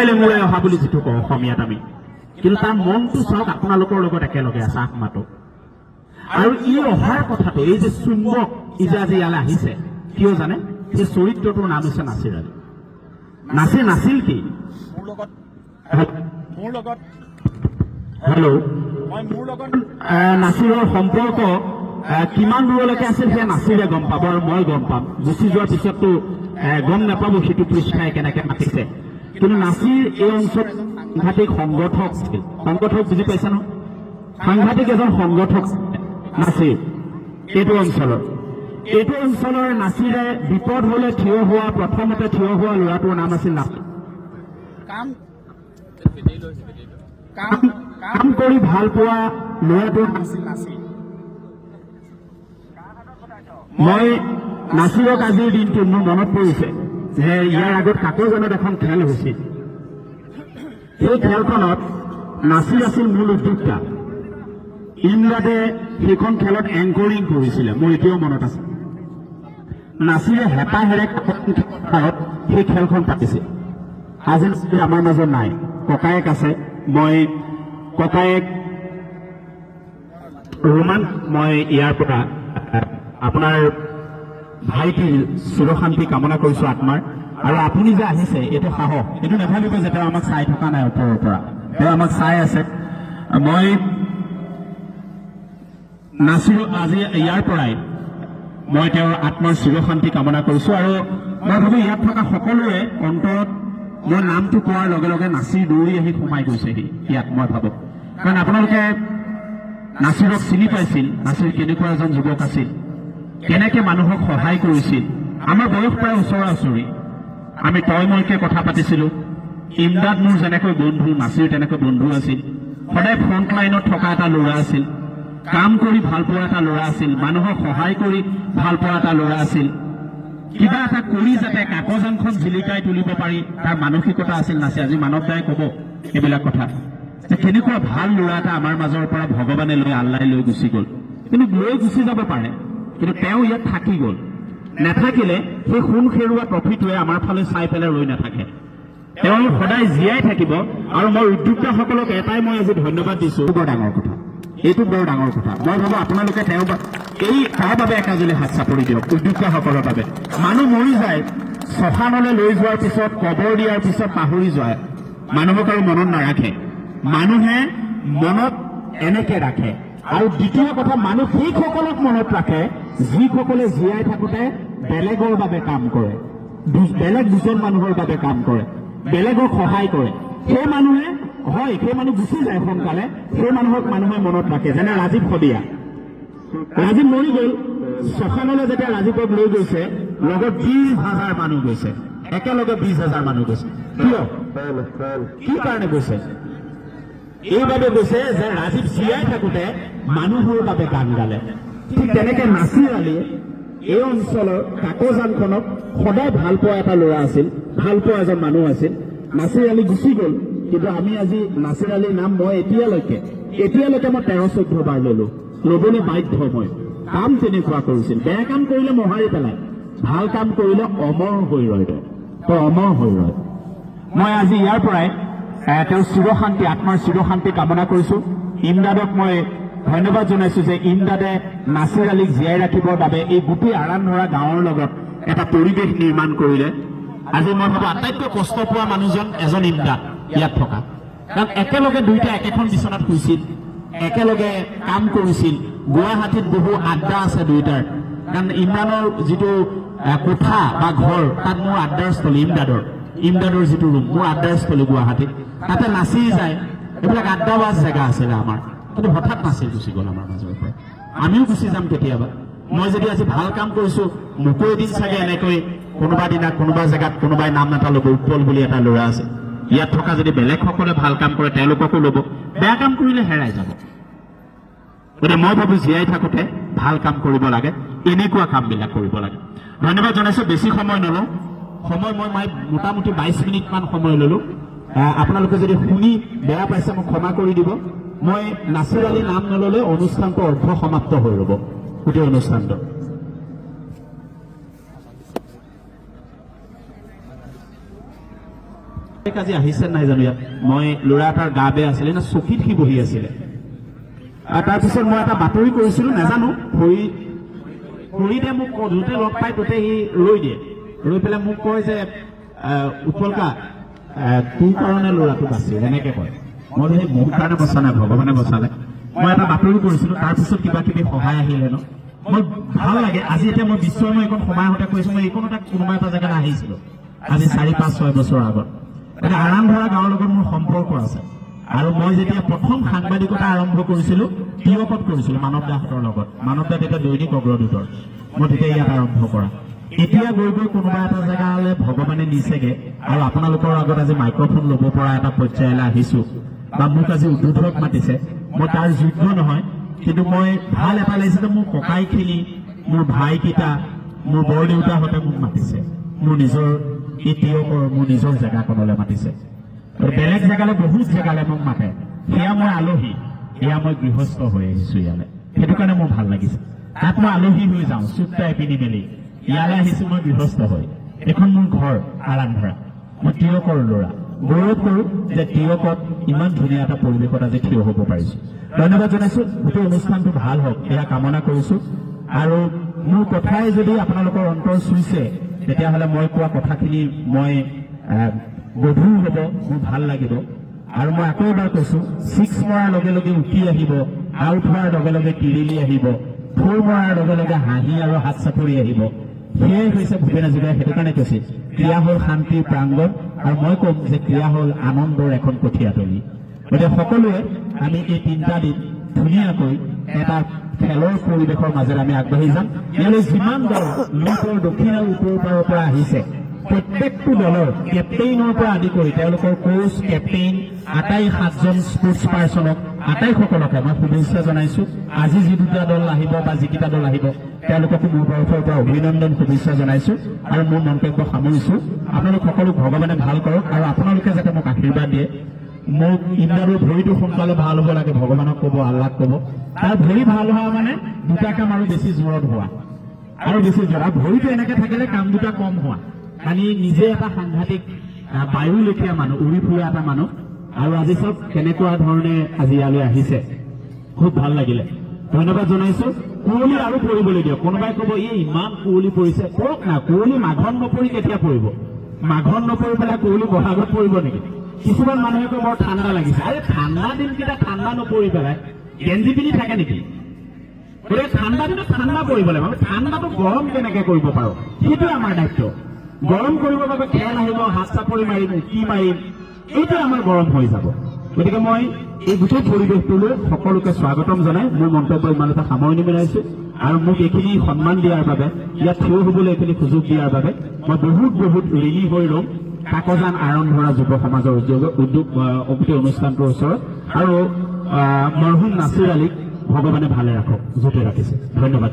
লেঙুৰাই অহা বুলি যিটো কওঁ অসমীয়াত আমি, কিন্তু তাৰ মনটো চাওক আপোনালোকৰ লগত একেলগে আছে আত্মাটো। আৰু ই অহাৰ কথাটো, এই যে চুম্বক ই যে আজি ইয়ালৈ আহিছে, কিয় জানে? সেই চৰিত্ৰটোৰ নাম হৈছে নাছিৰ আলী। নাছিৰ নাছিল কি? হেল্ল', নাছিৰৰ সম্পৰ্ক কিমান দূৰলৈকে আছিল সেয়া নাছিৰে গম পাব আৰু মই গম পাম। গুচি যোৱাৰ পিছততো গম নাপাব সিটো পৃষ্ঠাই কেনেকে মাতিছে। কিন্তু নাছিৰ এই অঞ্চলত সাংঘাতিক সংগঠক আছিল। সংগঠক বুজি পাইছা ন? সাংঘাতিক এজন সংগঠক নাছিৰ এইটো অঞ্চলৰ নাছিৰে বিপদ হলে প্ৰথমতে থিয় হোৱা ল'ৰাটোৰ নাম আছিল নাছিৰ। কাম কৰি ভাল পোৱা ল'ৰাটোৰ নাম আছিল নাছিৰ। মই নাছিৰক আজিৰ দিনটোত মোৰ মনত পৰিছে যে ইয়াৰ আগত কাকজানত এখন খেল হৈছিল। সেই খেলখনত নাছিৰ আছিল মূল উদ্যোক্তা। ইমৰাদে সেইখন খেলত এংকৰিং কৰিছিলে, মোৰ এতিয়াও মনত আছে। নাছিৰে হেঁপাহেৰে সেই খেলখন পাতিছিল। আজি আমাৰ মাজত নাই, ককায়েক আছে। মই ককায়েক ৰোমান, মই ইয়াৰ পৰা আপোনাৰ ভাইটিৰ চিৰশান্তি কামনা কৰিছো আত্মাৰ। আৰু আপুনি যে আহিছে এইটো সাহস, এইটো নাভাবিব যে তেওঁ আমাক চাই থকা নাই ওপৰৰ পৰা, তেওঁ আমাক চাই আছে। মই নাছিৰ আজি ইয়াৰ পৰাই মই তেওঁৰ আত্মাৰ চিৰশান্তি কামনা কৰিছো। আৰু মই ভাবো ইয়াত থকা সকলোৰে অন্তৰত মোৰ নামটো কোৱাৰ লগে লগে নাছিৰ দৌৰি আহি সোমাই গৈছেহি ইয়াত, মই ভাবো। কাৰণ আপোনালোকে নাছিৰক চিনি পাইছিল, নাছিৰ কেনেকুৱা এজন যুৱক আছিল, কেনেকে মানুহক সহায় কৰিছিল। আমাৰ বয়স প্ৰায় ওচৰা ওচৰি, আমি তই মইকে কথা পাতিছিলো। ইমদাদ মোৰ যেনেকৈ বন্ধু, নাছিৰ তেনেকৈ বন্ধু আছিল। সদায় ফ্ৰণ্ট লাইনত থকা এটা ল'ৰা আছিল, কাম কৰি ভাল পোৱা এটা ল'ৰা আছিল, মানুহক সহায় কৰি ভাল পোৱা এটা ল'ৰা আছিল। কিবা এটা কৰি যাতে কাকজানখন জিলিকাই তুলিব পাৰি তাৰ মানসিকতা আছিল নাছিৰ। আজি মানৱ দাই কব এইবিলাক কথা, যে কেনেকুৱা ভাল ল'ৰা এটা আমাৰ মাজৰ পৰা ভগৱানে লৈ আল্লাই লৈ গুচি গ'ল। কিন্তু লৈ গুচি যাব পাৰে, কিন্তু তেওঁ ইয়াত থাকি গ'ল। নাথাকিলে সেই সোণ খেৰুৱা ট্ৰফিটোৱে আমাৰ ফালে চাই পেলাই ৰৈ নাথাকে, তেওঁ সদায় জীয়াই থাকিব। আৰু মই উদ্যোক্তাসকলক এটাই মই আজি ধন্যবাদ দিছো, বৰ ডাঙৰ কথা, এইটো বৰ ডাঙৰ কথা। মই ভাবো আপোনালোকে তাৰ বাবে একাজলি হাত চাপৰি দিয়ক, উদ্যোক্তাসকলৰ বাবে। মানুহ মৰি যায়, শ্মশানলৈ লৈ যোৱাৰ পিছত, কবৰ দিয়াৰ পিছত পাহৰি যায়, মানুহক আৰু মনত নাৰাখে। মানুহে মনত এনেকে ৰাখে। আৰু দ্বিতীয় কথা, মানুহ সেইসকলক মনত ৰাখে যিসকলে জীয়াই থাকোঁতে বেলেগৰ বাবে কাম কৰে, বেলেগ দুজন মানুহৰ বাবে কাম কৰে, বেলেগক সহায় কৰে। সেই মানুহে হয়, সেই মানুহ গুচি যায় সোনকালে, সেই মানুহক মানুহে মনত ৰাখে। যেনে ৰাজীৱ শদিয়া, ৰাজীৱ মৰি গ'ল, শ্মশানলৈ যেতিয়া ৰাজীৱক লৈ গৈছে, লগত 20,000 মানুহ গৈছে, একেলগে 20,000 মানুহ গৈছে। কিয়, কি কাৰণে গৈছে? এইবাবে গৈছে যে ৰাজীৱ জীয়াই থাকোঁতে মানুহৰ বাবে গান গালে। ঠিক তেনেকে নাছিৰ আলীয়ে এই অঞ্চলৰ কাকজানখনক সদায় ভাল পোৱা এটা ল'ৰা আছিল, ভাল পোৱা এজন মানুহ আছিল। নাছিৰ আলী গুচি গ'ল, কিন্তু আমি আজি নাছিৰ আলীৰ নাম মই এতিয়ালৈকে মই 13-14 বাৰ ল'বলৈ বাধ্য। মই কাম তেনেকুৱা কৰিছিল, বেয়া কাম কৰিলে মোহাৰি পেলাই, ভাল কাম কৰিলে অমৰ হৈ ৰয়, অমৰ হৈ ৰয়। মই আজি ইয়াৰ পৰাই তেওঁৰ চিৰশান্তি, আত্মাৰ চিৰশান্তি কামনা কৰিছো। ইমদাদক মই ধন্যবাদ জনাইছো যে ইমদাদে নাছিৰ আলীক জীয়াই ৰাখিবৰ বাবে এই গোটেই আৰান্ধৰা গাঁৱৰ লগত এটা পৰিৱেশ নিৰ্মাণ কৰিলে। আজি মই ভাবো আটাইতকৈ কষ্ট পোৱা মানুহজন এজন ইমদাদ ইয়াত থকা, কাৰণ একেলগে দুইটা একেখন বিচনাত শুইছিল, একেলগে কাম কৰিছিল। গুৱাহাটীত বহু আড্ডা আছে দুইটাৰ, কাৰণ ইমৰানৰ যিটো কোঠা বা ঘৰ, তাত মোৰ আড্ডাৰ স্থলী, ইমদাদৰ যিটো ৰুম, মোৰ আড্ডাৰ স্থলী গুৱাহাটীত, তাতে নাছিৰ যায়। এইবিলাক আড্ডাবাজ জেগা আছিলে আমাৰ, কিন্তু হঠাৎ নাছিৰ গুচি গ'ল আমাৰ মাজৰ পৰা। আমিও গুচি যাম কেতিয়াবা। মই যদি আজি ভাল কাম কৰিছো, মোকো এদিন চাগে এনেকৈ কোনোবা দিনা কোনোবা জেগাত কোনোবাই নাম এটা ল'ব, উৎপল বুলি এটা ল'ৰা আছে ইয়াত থকা। যদি বেলেগসকলে ভাল কাম কৰে তেওঁলোককো ল'ব, বেয়া কাম কৰিলে হেৰাই যাব। গতিকে মই ভাবো জীয়াই থাকোঁতে ভাল কাম কৰিব লাগে, এনেকুৱা কামবিলাক কৰিব লাগে। ধন্যবাদ জনাইছো। বেছি সময় নলওঁ, সময় মই মোটামুটি 22 মিনিটমান সময় ল'লো। আপোনালোকে যদি শুনি বেয়া পাইছে মোক ক্ষমা কৰি দিব। মই নাছিৰ আলী নাম নল'লে অনুষ্ঠানটো অৰ্ধ সমাপ্ত হৈ ৰ'ব, গোটেই অনুষ্ঠানটো। আজি আহিছে নাই জানো ইয়াত মই ল'ৰা এটাৰ গা বেয়া আছিলে না চকীত সি বহি আছিলে তাৰপিছত মই এটা বাতৰি কৰিছিলোঁ নাজানো ভৰিতে মোক য'তে লগ পাই ত'তে সি ৰৈ দিয়ে ৰৈ পেলাই মোক কয় যে উৎপলকা তোৰ কাৰণে ল'ৰাটো বাচিল এনেকে কয় মই সেই মোৰ কাৰণে বচা নাই ভগৱানে বচালে মই এটা বাতৰি কৰিছিলোঁ তাৰপিছত কিবা কিবি সহায় আহিলে ন মই ভাল লাগে আজি এতিয়া মই বিশ্বই মই এইখন সময় হওঁতে কৈছোঁ মই এইখন এটা কোনোবা এটা জেগাত আহিছিলোঁ আজি 4-5-6 বছৰ আগত এটা আৰামধৰা গাঁৱৰ লগত মোৰ সম্পৰ্ক আছে আৰু মই যেতিয়া প্ৰথম সাংবাদিকতা আৰম্ভ কৰিছিলোঁ তিয়কত কৰিছিলোঁ মানৱ দাহঁতৰ লগত মানৱ দা তেতিয়া দৈনিক অগ্ৰদূতৰ মই তেতিয়া ইয়াত আৰম্ভ কৰা এতিয়া গৈ গৈ কোনোবা এটা জেগালৈ ভগৱানে নিছেগে আৰু আপোনালোকৰ আগত আজি মাইক্ৰফোন ল'ব পৰা এটা পৰ্যায়লৈ আহিছোঁ বা মোক আজি উদ্বোধক মাতিছে মই তাৰ যোগ্য নহয় কিন্তু মই ভাল এটা লাগিছে যে মোৰ ককাইখিনি মোৰ ভাইকেইটা মোৰ বৰদেউতাহঁতে মোক মাতিছে মোৰ নিজৰ এই তিয়কৰ মোৰ নিজৰ জেগাকণলৈ মাতিছে বেলেগ জেগালৈ বহুত জেগালৈ মোক মাতে সেয়া মই আলহী এয়া মই গৃহস্থ হৈ আহিছোঁ ইয়ালৈ সেইটো কাৰণে মোৰ ভাল লাগিছে তাত মই আলহী হৈ যাওঁ চুপটা এপিনি মেলি ইয়ালৈ আহিছোঁ মই গৃহস্থ হৈ এখন মোৰ ঘৰ আৰামধৰা মই তিয়কৰ ল'ৰা গৌৰৱ কৰোঁ যে তিয়কত ইমান ধুনীয়া এটা পৰিৱেশত আজি থিয় হ'ব পাৰিছোঁ ধন্যবাদ জনাইছোঁ গোটেই অনুষ্ঠানটো ভাল হওক এয়া কামনা কৰিছোঁ আৰু মোৰ কথাই যদি আপোনালোকৰ অন্তৰ চুইছে তেতিয়াহ'লে মই কোৱা কথাখিনি মই গধুৰ হ'ব মোৰ ভাল লাগিব আৰু মই আকৌ এবাৰ কৈছোঁ 6 মৰাৰ লগে লগে উঠি আহিব আউট হোৱাৰ লগে লগে তিৰিলি আহিব 4 মৰাৰ লগে লগে হাঁহি আৰু হাত চাপৰি আহিব সেয়াই হৈছে ভূপেন হাজৰিকাই সেইটো কাৰণে কৈছে ক্ৰীড়া হ'ল শান্তিৰ প্ৰাংগণ আৰু মই ক'ম যে ক্ৰীড়া হ'ল আনন্দৰ এখন কঠীয়াতলী গতিকে সকলোৱে আমি এই 3টা দিন ধুনীয়াকৈ এটা খেলৰ পৰিৱেশৰ মাজেৰে আমি আগবাঢ়ি যাম ইয়ালৈ যিমান দল লুইতৰ দক্ষিণ আৰু উত্তৰ পাৰৰ পৰা আহিছে প্ৰত্যেকটো দলৰ কেপ্টেইনৰ পৰা আদি কৰি তেওঁলোকৰ কোচ কেপ্টেইন আটাই 7জন স্পৰ্টছ পাৰ্চনক আটাইসকলকে মই শুভেচ্ছা জনাইছোঁ আজি যি 2টা দল আহিব বা যিকেইটা দল আহিব তেওঁলোককো মোৰ তৰফৰ পৰা অভিনন্দন শুভেচ্ছা জনাইছোঁ আৰু মোৰ মন্তব্য সামৰিছোঁ আপোনালোক সকলো ভগৱানে ভাল কৰক আৰু আপোনালোকে যাতে মোক আশীৰ্বাদ দিয়ে মোক ইন্দ্ৰাৰৰ ভৰিটো সোনকালে ভাল হ'ব লাগে ভগৱানক ক'ব আল্লাহক ক'ব তাৰ ভৰি ভাল হোৱা মানে 2টা কাম আৰু বেছি জোৰত হোৱা আৰু বেছি জোৰ আৰু ভৰিটো এনেকৈ থাকিলে কাম 2টা কম হোৱা মানে নিজে এটা সাংঘাতিক বায়ু লেখীয়া মানুহ উৰি ফুৰা এটা মানুহ আৰু আজি চব কেনেকুৱা ধৰণে আজি ইয়ালৈ আহিছে খুব ভাল লাগিলে ধন্যবাদ জনাইছোঁ কুঁৱলী আৰু পৰিবলৈ দিয়ক কোনোবাই ক'ব এই ইমান কুঁৱলী পৰিছে পৰক না কুঁৱলী মাঘত নপৰি কেতিয়া পৰিব মাঘত নপৰি পেলাই কুঁৱলী বহাগত পৰিব নেকি কিছুমান মানুহে কয় বৰ ঠাণ্ডা লাগিছে আৰে ঠাণ্ডা দিনকেইটা ঠাণ্ডা নপৰি পেলাই গেঞ্জি পিন্ধি থাকে নেকি গতিকে ঠাণ্ডা দিনত ঠাণ্ডা পৰিব লাগিব আমি ঠাণ্ডাটো গৰম কেনেকৈ কৰিব পাৰোঁ সেইটোৱে আমাৰ দায়িত্ব গৰম কৰিবৰ বাবে খেল আহিব হাত চাপৰি মাৰিম কি মাৰিম এইটো আমাৰ গৰম হৈ যাব গতিকে মই এই গোটেই পৰিৱেশটোলৈ সকলোকে স্বাগতম জনাই মোৰ মন্তব্য ইমানতে সামৰণি মাৰিছোঁ আৰু মোক এইখিনি সন্মান দিয়াৰ বাবে ইয়াত থিয় হ'বলৈ এইখিনি সুযোগ দিয়াৰ বাবে মই বহুত ঋণী হৈ ৰ'ম কাকজান আৰম্ভৰা যুৱ সমাজৰ উদ্যোগ গোটেই অনুষ্ঠানটোৰ ওচৰত আৰু মৰহুম নাছিৰ আলীক ভগৱানে ভালে ৰাখক য'তে ৰাখিছে ধন্যবাদ।